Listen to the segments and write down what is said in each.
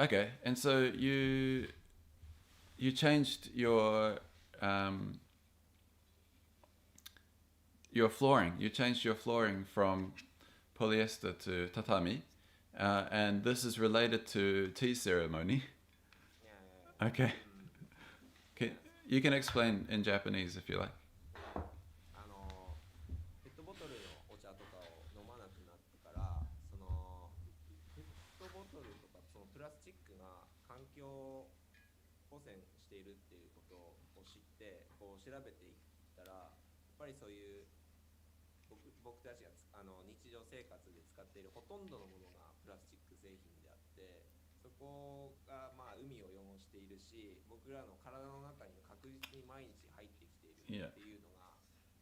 Okay, and so you changed your flooring. You changed your flooring from polyester to tatami, and this is related to tea ceremony. Yeah, yeah, yeah. Okay, うん。okay. いや、You can explain in Japanese if you like. いや、ペットボトルのお茶とかを飲まなくなってから、ペットボトルとかそのプラスチックが環境汚染しているっていうことを知って、こう調べていったら、やっぱりそういう僕たちが日常生活で使っているほとんどのものがプラスチック製品であって、そこがまあ海を汚しているし、僕らの体の中に確実に毎日入ってきている Yeah. っていうのが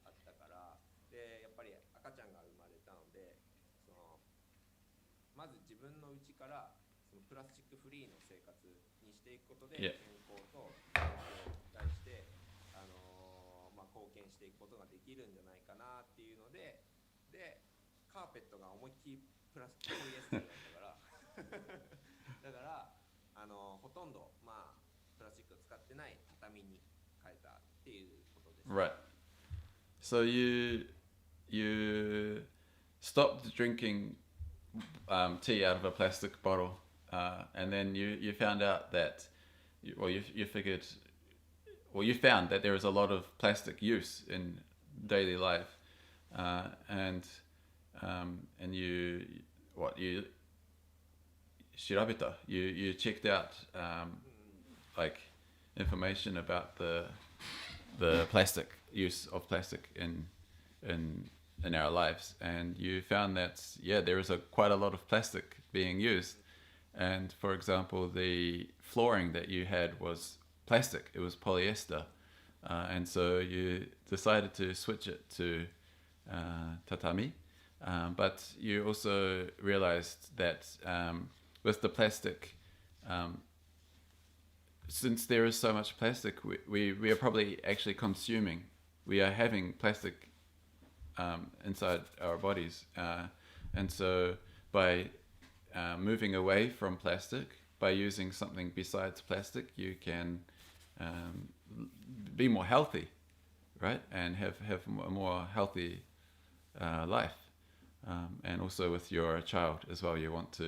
あったから、でやっぱり赤ちゃんが生まれたので、そのまず自分の家からそのプラスチックフリーの生活にしていくことで Yeah. 健康と環境に対して、まあ、貢献していくことができるんじゃないかなっていうので、カーペットが思いっきりポリエステルだったからだからほとんど、まあ、プラスチックを使ってない畳に変えたっていうことです。Right. So you stopped drinking tea out of a plastic bottle, and then you found out that you figured you found that there is a lot of plastic use in daily life, and you shirabita, you checked out like information about the plastic use of plastic in our lives, and you found that there is quite a lot of plastic being used. And for example, the flooring that you had was plastic; it was polyester, and so you decided to switch it to tatami. But you also realized that with the plastic, um, since there is so much plastic, we are probably actually consuming. We are having plastic inside our bodies, and so by moving away from plastic, by using something besides plastic, you can um, be more healthy, right, and have a more healthy life, and also with your child as well. You want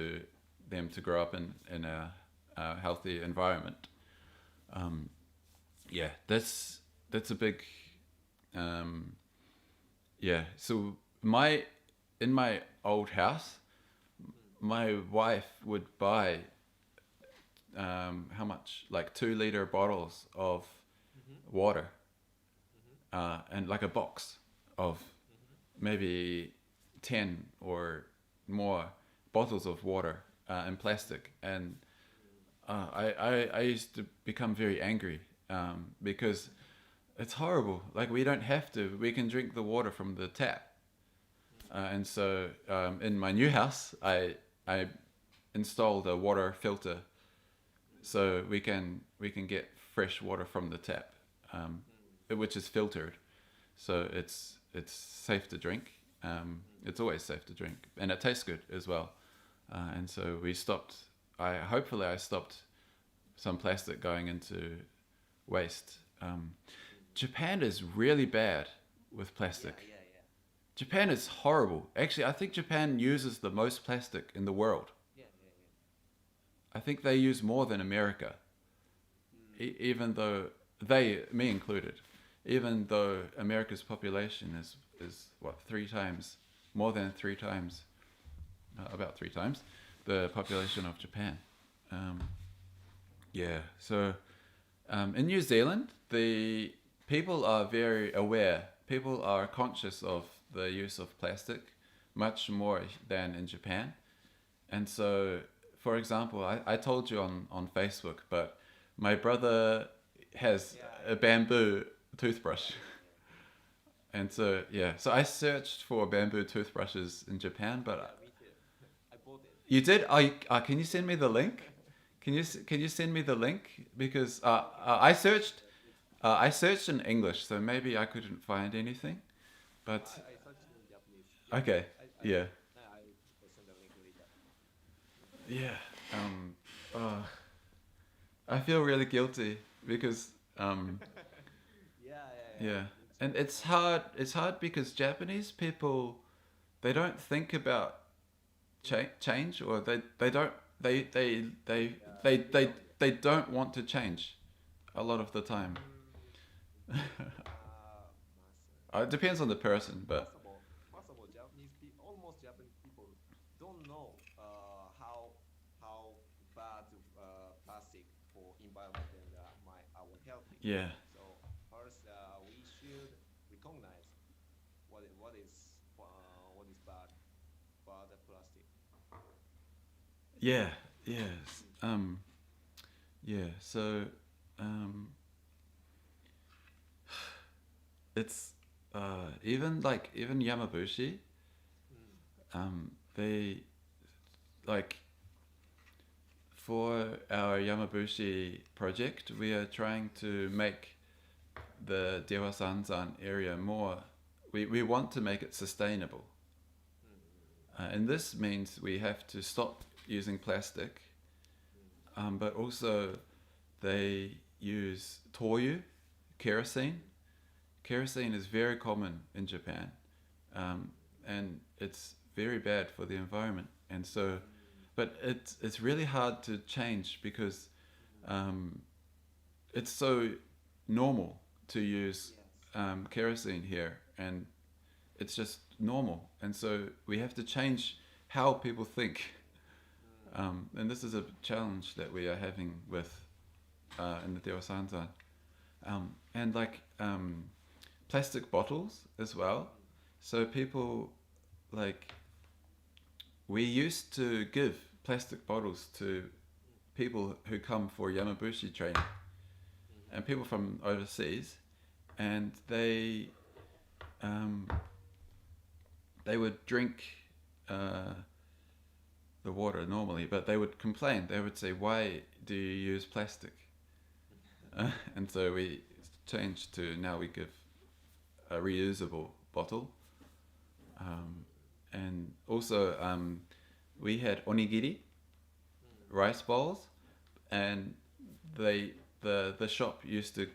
them to grow up in a healthy environment. Um, yeah, that's a big um, yeah. So in my old house, うん。my wife would buy how much, like 2 liter bottles of うん。water, うん。and like a box of うん。maybe 10 or more bottles of water in plastic. And I used to become very angry because it's horrible. Like, we don't have to. We can drink the water from the tap. And so in my new house, I installed a water filter so we can get fresh water from the tap, which is filtered. So it's safe to drink. It's always safe to drink, and it tastes good as well. And so we stopped. I stopped some plastic going into waste. Japan is really bad with いや plastic. いやいや。Japan is horrible. Actually, I think Japan uses the most plastic in the world. いやいやいや。I think they use more than America, うん。even though me included, even though America's population is what, 3 times, more than 3 times, about 3 times the population of Japan. Um, yeah, so in New Zealand, the people are very aware. People are conscious of the use of plastic much more than in Japan. And so, for example, I told you on Facebook, but my brother has いやい a や。bamboo いや toothbrush. いやいや。And so, yeah, so I searched for bamboo toothbrushes in Japan, Yeah, but me too. I bought it. you did? Can you send me the link? Can you send me the link? Because I searched in English, so maybe I couldn't find anything. But I searched in Japanese. Yeah, okay, I yeah, will send a link later. yeah. Um, uh, I feel really guilty because yeah, and it's hard. It's hard because Japanese people, they don't think about change, or they don't they don't want to change a lot of the time. It depends on the person, but First of all, Japanese people, almost Japanese people, don't know how bad plastic for environment and our healthy. yeah, So first, we should recognize what is bad plastic. yeah, yes, yeah. So it's even Yamabushi, they like for our Yamabushi project, we are trying to make the Dewa Sanzan area more. We want to make it sustainable, and this means we have to stop using plastic. But also, they use toyu, kerosene. Kerosene is very common in Japan, and it's very bad for the environment. And so, but it's really hard to change because it's so normal to use kerosene here, and it's just normal. And so we have to change how people think. And this is a challenge that we are having with in the Dewa Sanzan. And plastic bottles as well. So people like we used to give plastic bottles to people who come for Yamabushi training and people from overseas, and they would drink the water normally, but they would complain. They would say, "Why do you use plastic?" And so we changed to now we give a reusable bottle, and also we had onigiri rice bowls, and the shop used to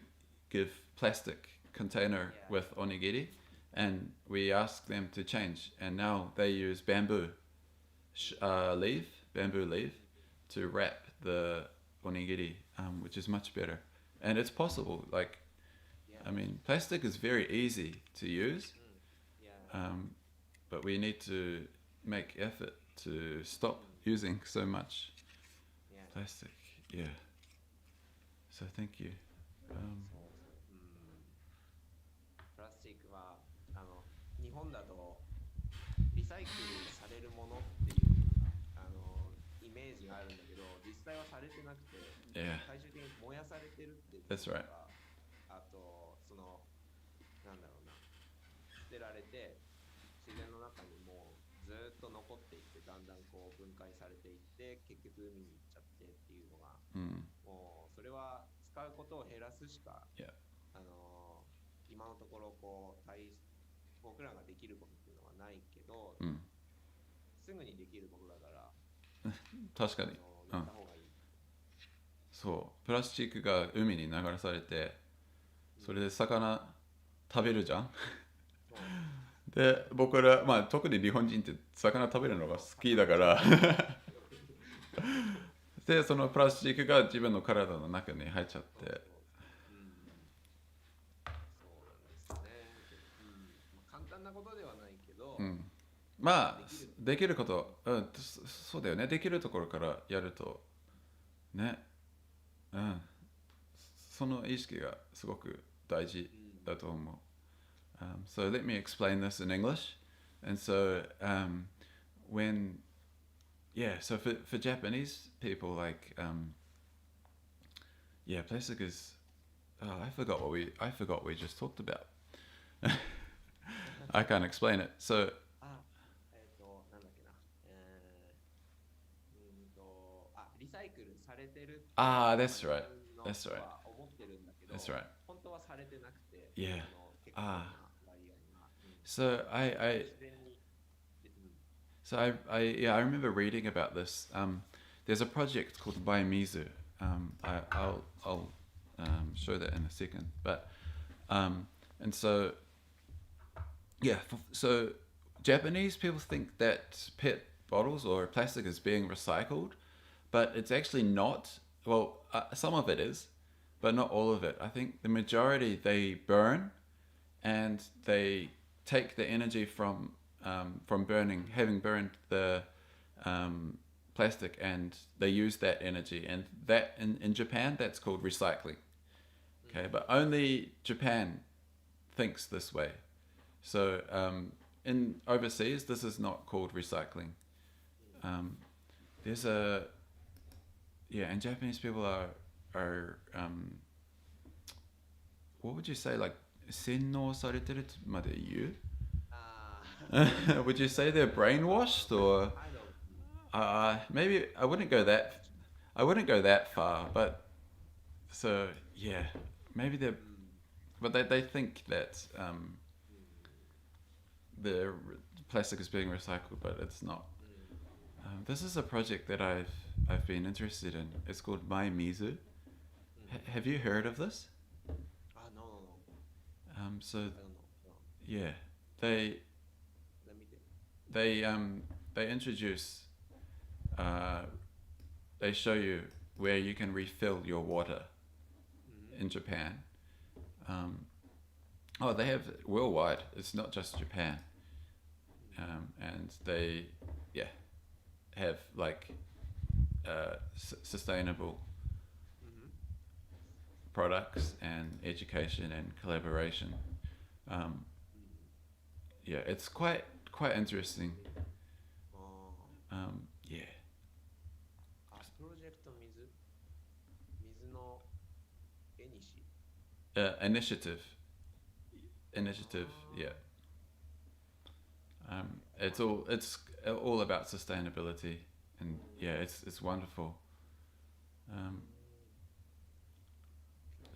give plastic container with onigiri, and we asked them to change, and now they use bamboo leaf to wrap the onigiri, which is much better, and it's possible. Like, I mean, plastic is very easy to use, but we need to make effort to stop using so much plastic. Yeah. So thank you. プラスチックは日本だとリサイクルされるものっていうイメージがあるんだけど、実際はされてなくて、最終的に燃やされてるっていうこととか、あとなんだろうな、捨てられて自然の中にもうずっと残っていって、だんだんこう分解されていって結局海に行っちゃってっていうのが、もうそれは使うことを減らすしか、今のところこう僕らができることっていうのはないけど、すぐにできることだから確かに、やった方がいい。そうプラスチックが海に流されて、それで魚食べるじゃんで僕ら、まあ、特に日本人って魚食べるのが好きだからでそのプラスチックが自分の体の中に入っちゃって、簡単なことではないけど、まあできること、そうだよね、できるところからやるとね、その意識がすごく大事だと思う。So let me explain this in English. And so so for Japanese people, like plastic is I forgot what we just talked about. I can't explain it. So なんだっけな、リサイクルされてるって that's right. 思ってるんだけど、 That's right. 本当はされてなくて、 Yeah. 結構な割合が、So I remember reading about this. there's a project called Baimizu. I'll show that in a second. But and so yeah, so Japanese people think that PET bottles or plastic is being recycled, but it's actually not. Well, some of it is, but not all of it. I think the majority they burn, and they take the energy from burning, having burned the plastic, and they use that energy. And that in Japan, that's called recycling. Okay, but only Japan thinks this way. So in overseas, this is not called recycling. There's a and Japanese people are what would you say, like 洗脳されてるまで言う? Would you say they're brainwashed, or maybe I wouldn't go that far, but so yeah, maybe but they think that the plastic is being recycled, but it's not. This is a project that I've been interested in. It's called Baimizu. Have you heard of this? No. So I don't know. yeah, they introduce they show you where you can refill your water in Japan. They have worldwide. It's not just Japan. And they have like sustainable products and education and collaboration. It's quite interesting. Yeah. プロジェクト水の絵にし Initiative. Yeah. It's all about sustainability, and it's wonderful.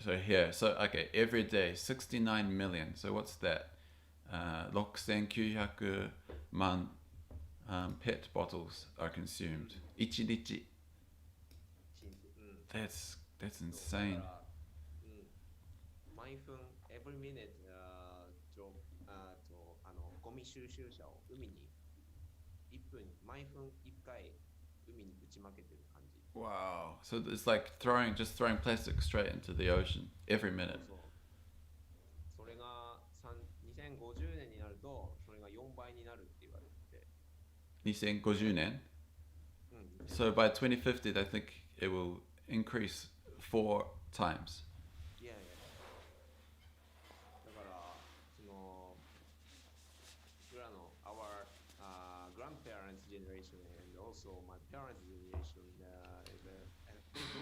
Okay, every day 69 million. So what's that? 6,900 万 PET bottles are consumed. 1日. That's insane. 毎分 every minute ゴミ収集車を海に毎分1回海に打ちまけてる感じ。 Wow. So it's like throwing plastic straight into the ocean every minute. それが2050年になるとそれが4倍になるって言われて。2050年? So by 2050 they think it will increase 4 times. Yeah. だから僕らの our grandparents generation and also my parents generation they do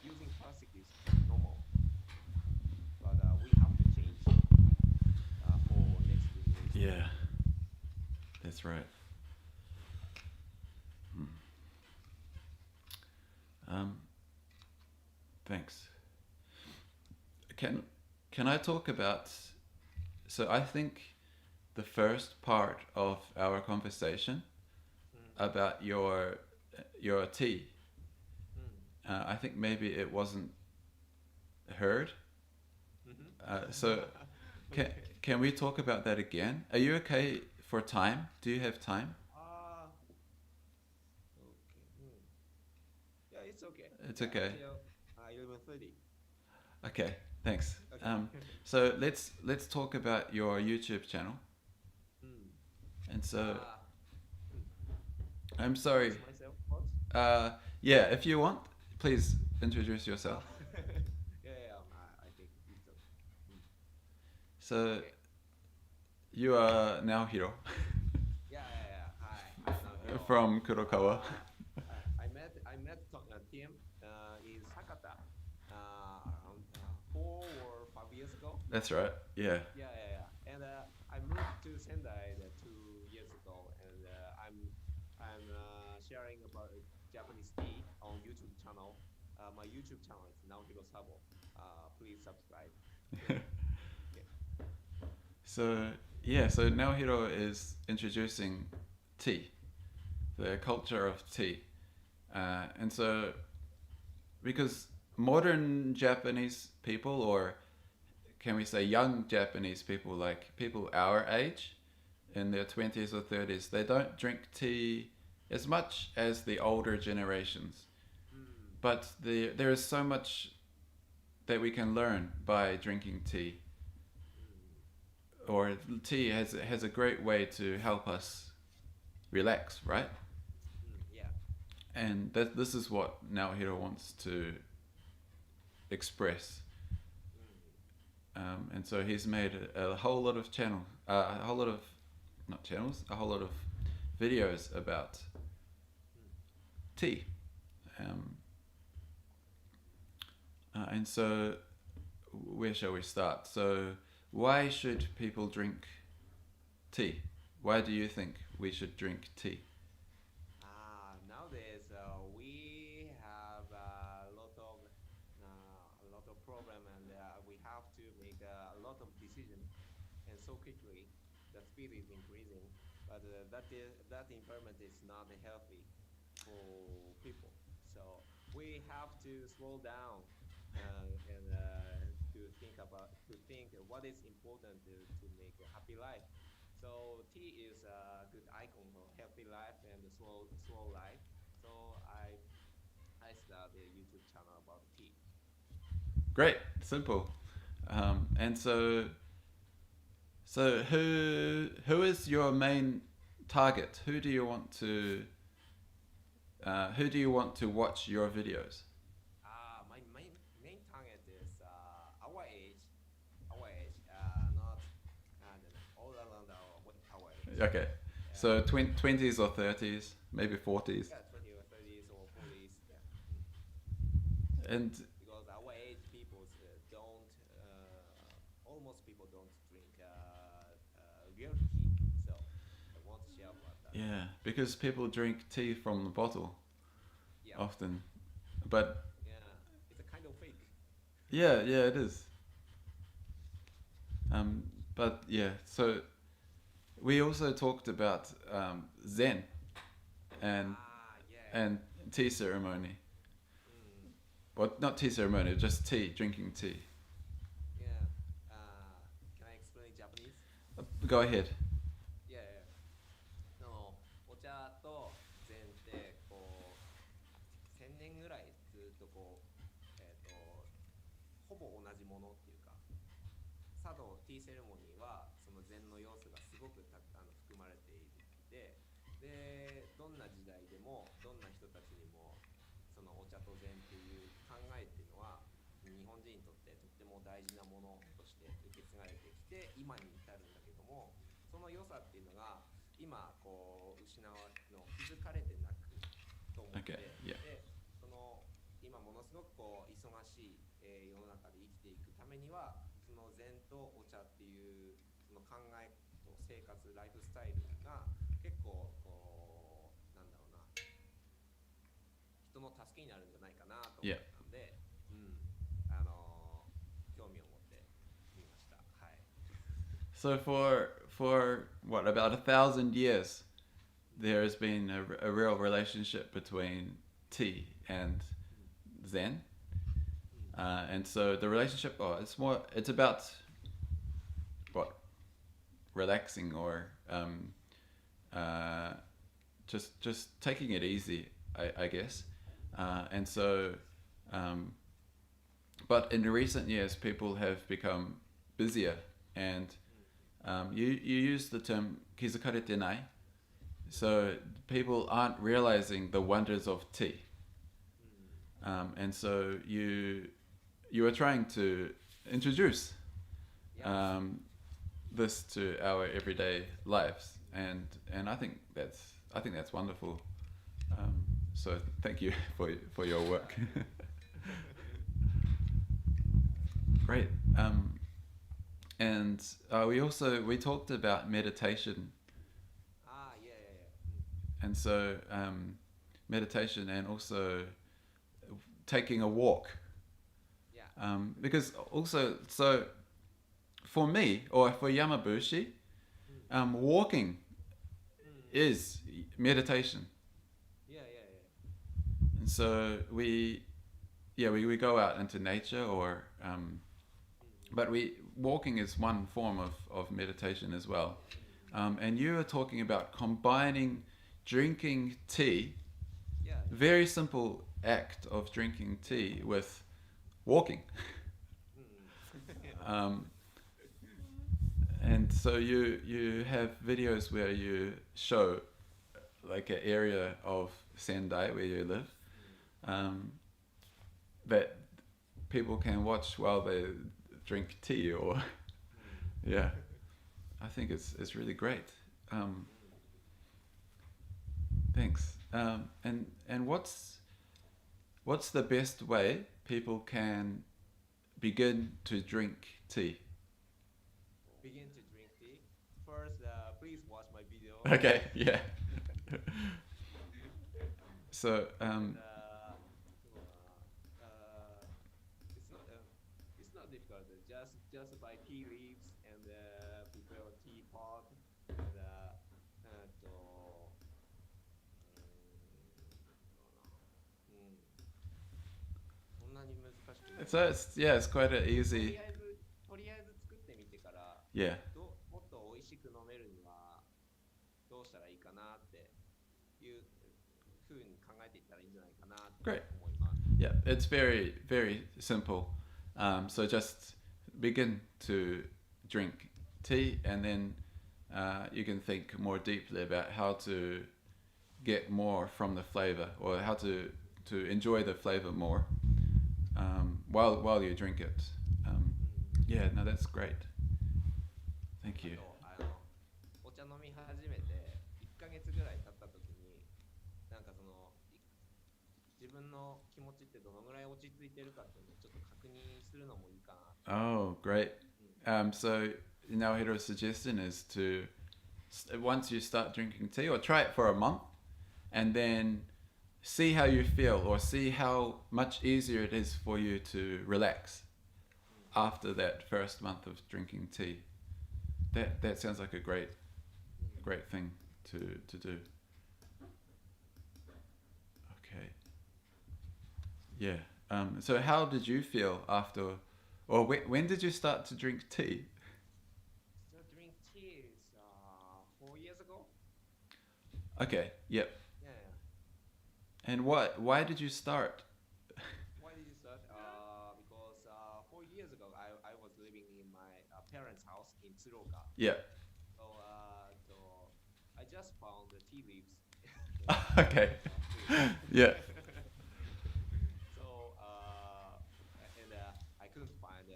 using plastic is normal, but we have to change for next generation. Yeah, that's right. Thanks. Can I talk about? So I think the first part of our conversation about your tea, I think maybe it wasn't heard. So can we talk about that again? Are you okay for time? Do you have time? Okay. Yeah, it's okay. It's okay. Until 11:30. Okay, thanks. Okay. So let's talk about your YouTube channel. And so I'm sorry. Myself first? If you want, please introduce yourself. I think it's okay. So Okay. you are Naohiro Yeah. Hi, I'm Naohiro. from Kurokawa. I met Tim in Sakata around 4 or 5 years ago. That's right. Yeah. Yeah. And I moved to Sendai 2 years ago, and I'm sharing about Japanese tea on YouTube channel. My YouTube channel is Naohiro Saboh. Please subscribe. So Naohiro is introducing tea, the culture of tea, And so, because modern Japanese people, or can we say young Japanese people, like people our age, in their 20s or 30s, they don't drink tea as much as the older generations. But there is so much that we can learn by drinking tea. Or tea has a great way to help us relax, right? Yeah. And this is what Naohiro wants to express. And so he's made a whole lot of a whole lot of videos about tea. And so, where shall we start? So, why should people drink tea? Why do you think we should drink tea? Nowadays we have a lot of problem, and we have to make a lot of decisions, and so quickly the speed is increasing. But that environment is not healthy for people. So we have to slow down and to think what is important to make a happy life. So tea is a good icon for healthy life and slow life. So I started a YouTube channel about tea. Great, simple. And so who is your main target? Who do you want to watch your videos? My main target is our age, not all around our age. Okay, so 20s or 30s, maybe 40s. Yeah, 20 or 30s or 40s. Yeah. And Because our age people don't, almost people don't drink real tea. So I want to share about that. yeah, because people drink tea from the bottle Yeah. often. But Yeah, it's a kind of fake. yeah, it is. But yeah, so we also talked about Zen and Yeah. tea ceremony. Mm, Well, not tea ceremony, just tea, drinking tea. yeah. Can I explain Japanese? Go ahead. Yeah, yeah. お茶と禅って1000年ぐらいずっとほぼ同じものっていうか、茶道ティーセレモニーはその禅の要素がすごく含まれていて、でどんな時代でもどんな人たちにもそのお茶と禅っていう考えっていうのは日本人にとってとっても大事なものとして受け継がれてきて今に至るんだけども、その良さっていうのが今気づかれてなくと思って、Okay, yeah. で今ものすごく忙しい、世の中で生きていくためにはその禅とお茶っていうその考えと生活ライフスタイルが結構なんだろうな、人の助けになるんじゃないかなと思ったんで、興味を持ってみました。はい。So for what, about 1,000 years, there has been a real relationship between tea and Zen. And so the relationship, it's about what, relaxing or just taking it easy, I guess. And so, but in recent years, people have become busier, and you use the term kizukarete nai. So people aren't realizing the wonders of tea. And so you are trying to introduce this to our everyday lives, and I think that's wonderful. So thank you for your work. Great. And we talked about meditation. Yeah. And so meditation, and also taking a walk. Yeah. Because also, so for me, or for Yamabushi, walking is meditation. Yeah. so we go out into nature, or but walking is one form of meditation as well. And you are talking about combining drinking tea, Yeah. very simple act of drinking tea, with walking. And so you have videos where you show like an area of Sendai where you live, that people can watch while they drink tea, or yeah, I think it's really great. Thanks. And what's the best way people can begin to drink tea? Begin to drink tea. First, please watch my video. Okay, yeah. So it's not difficult. Just buy tea leaves and prepare a teapot andそんなに難しくない。so it's quite an easy. とりあえず作ってみてから Yeah. もっと美味しく飲めるにはどうしたらいいかなっていうふうに考えていったらいいんじゃないかなって思います。Yeah, it's very, very simple. So just begin to drink tea, and then you can think more deeply about how to get more from the flavor, or how to enjoy the flavor more while you drink it. Yeah, no, that's great. Thank you. お茶飲み始めて1ヶ月ぐらい経った時になんかその自分の気持ちってどのぐらい落ち着いてるかっていうのをちょっと確認するのもいいかな。 Oh, great. So Naohiro's suggestion is to, once you start drinking tea, or try it for a month, and then see how you feel, or see how much easier it is for you to relax after that first month of drinking tea. That sounds like a great thing to do. Okay. Yeah. So how did you feel after, or when did you start to drink tea? So drink tea is 4 years ago. Okay. Yep. Yeah. And why did you start? Why did you start? Because 4 years ago I was living in my parents' house in Tsuruoka. Yeah. So I just found the tea leaves. Okay. Yeah. So and I couldn't find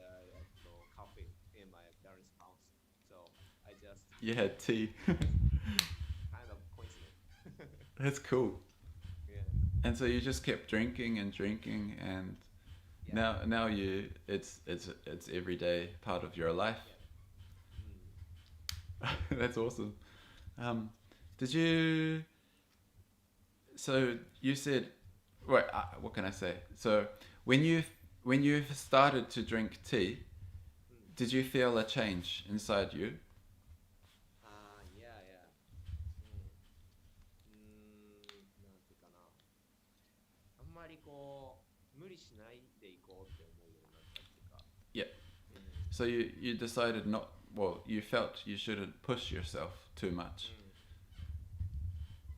coffee in my parents' house. So I just You had tea. kind of coincidence. That's cool. Yeah. And so you just kept drinking and drinking, and Yeah. now it's everyday part of your life. That's awesome. Did you? So you said, wait, what can I say? So when you started to drink tea, did you feel a change inside you? Yeah. なんていうかな。あんまりこう無理しないでいこうって思うようになったっていうか。Yeah. So you decided not. Well, you felt you shouldn't push yourself too much.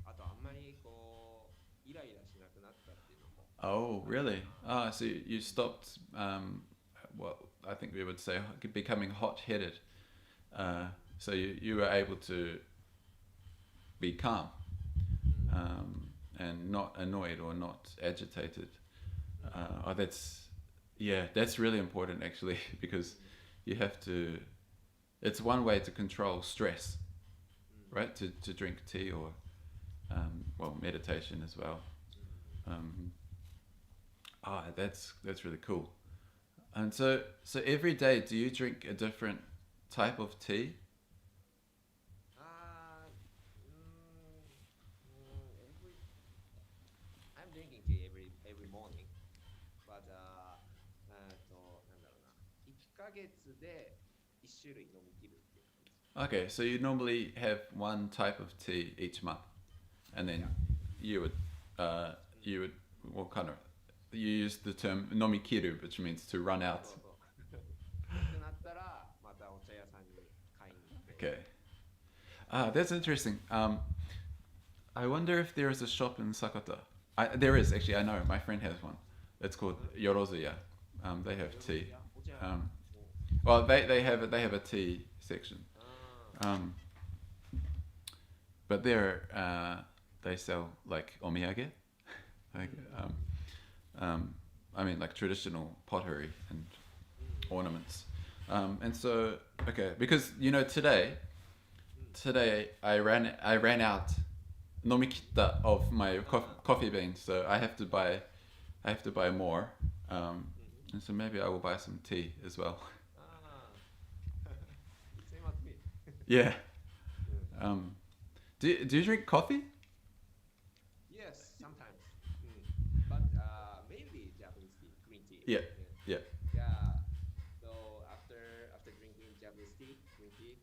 あとあんまりこうイライラしなくなったっていうのも。 Oh, really? Ah, so you stopped. Well, I think we would say becoming hot-headed. So you were able to be calm, and not annoyed or not agitated. That's really important actually, because you have to. It's one way to control stress, right? To drink tea, or meditation as well. That's really cool. And so every day, do you drink a different type of tea? I'm drinking tea every morning, but なんだろうな、1ヶ月で1種類飲み切るっていう感じ。 Okay, so you normally have one type of tea each month, and then you would what kind of? You use the term nomikiru, which means to run out. そうそうってなったらまたお茶屋さんに買いに行って Okay. That's interesting. I wonder if there is a shop in Sakata. There is actually. I know my friend has one. It's called Yorozuya. They have tea. お茶屋 Well, they have a tea section. あ But there they sell like omiyage, like I mean like traditional pottery and ornaments. And so okay, because you know today I ran out nomikitta of my coffee beans, so I have to buy more. And so maybe I will buy some tea as well. あSame as me. Yeah. Do you drink coffee? Yes, sometimes. But mainly Japanese tea, green tea. Yeah, yeah. Yeah. So after drinking Japanese tea, green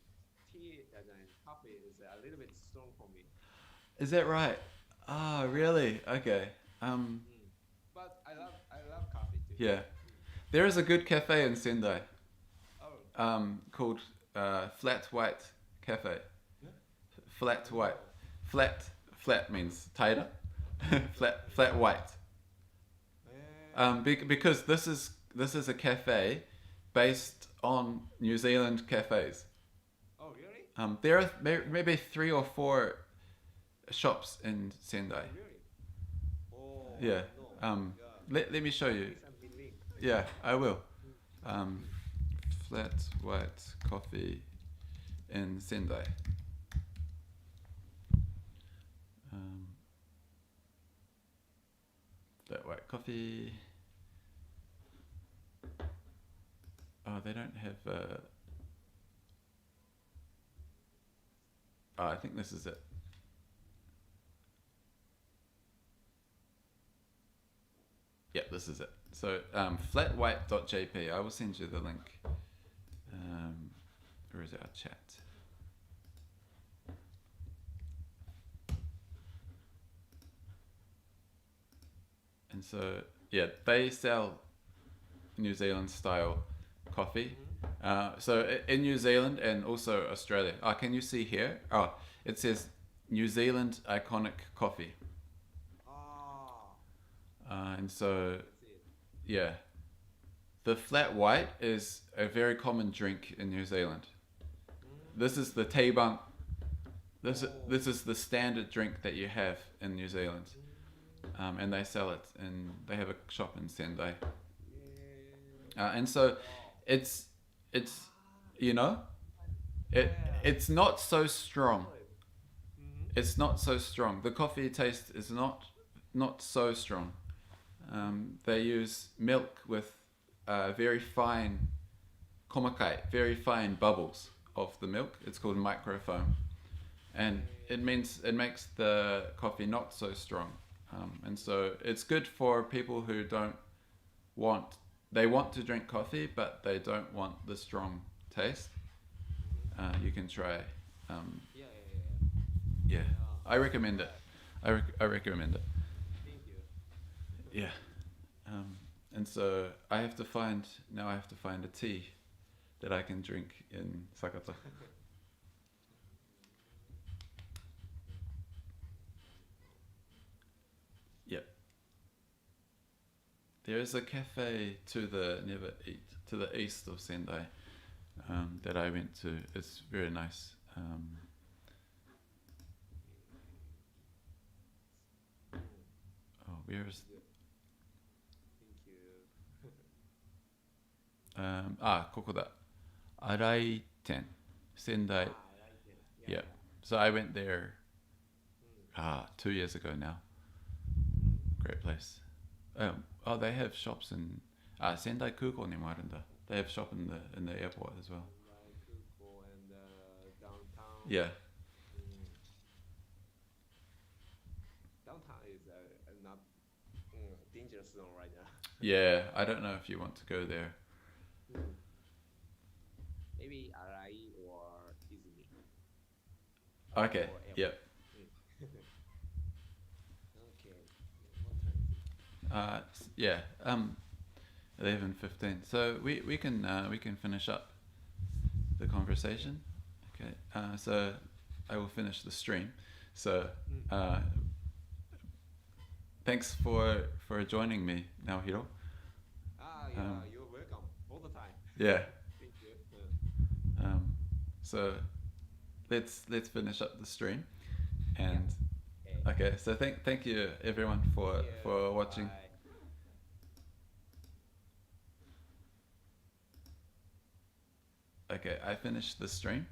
tea and coffee is a little bit strong for me. Is that right? Ah, really? Okay. But I love coffee too. Yeah. There is a good cafe in Sendai Oh. called Flat White Cafe. Yeah? Flat White. Flat means taira. flat white. Because this is a cafe based on New Zealand cafes. Oh really? There are maybe 3 or 4 shops in Sendai. Really? Oh. Yeah. No. Let me show you. Something link. Yeah, I will. Flat white coffee in Sendai. Flat white coffee. Oh, they don't have. Oh, I think this is it. Yeah, this is it. So flatwhite.jp. I will send you the link. Where is our chat? And so yeah, they sell New Zealand style coffee. So in New Zealand and also Australia. Can you see here? Oh, it says New Zealand iconic coffee. And so yeah, the flat white is a very common drink in New Zealand. This is the teibang. This is the standard drink that you have in New Zealand, and they sell it, and they have a shop in Sendai. And so, it's you know, it's not so strong. It's not so strong. The coffee taste is not so strong. They use milk with very fine komakai, very fine bubbles of the milk. It's called microfoam, and it makes the coffee not so strong. And so it's good for people who they want to drink coffee, but they don't want the strong taste. You can try. Yeah, I recommend it. I recommend it. Thank you. Yeah. And so I have to find a tea that I can drink in Sakata. Yep. There is a cafe to the east of Sendai that I went to. It's very nice. Where is? Thank you. ここだ。Arai Ten, Sendai. Yeah. So I went there 2 years ago now. Great place. They have shops in Sendai Kuko ni mo arunda. They have shop in the airport as well. And downtown. Yeah. Downtown is not dangerous zone right now. Yeah, I don't know if you want to go there. Maybe Arai or Izumi. Okay. Or Yep. Okay. What time is it? Yeah. 11:15. So we can finish up the conversation. Okay. So I will finish the stream. So thanks for joining me, Naohiro. Yeah, you're welcome all the time. Yeah. Thank you. So let's finish up the stream. And Okay. okay. So thank you everyone for watching. Bye. Okay, I finished the stream.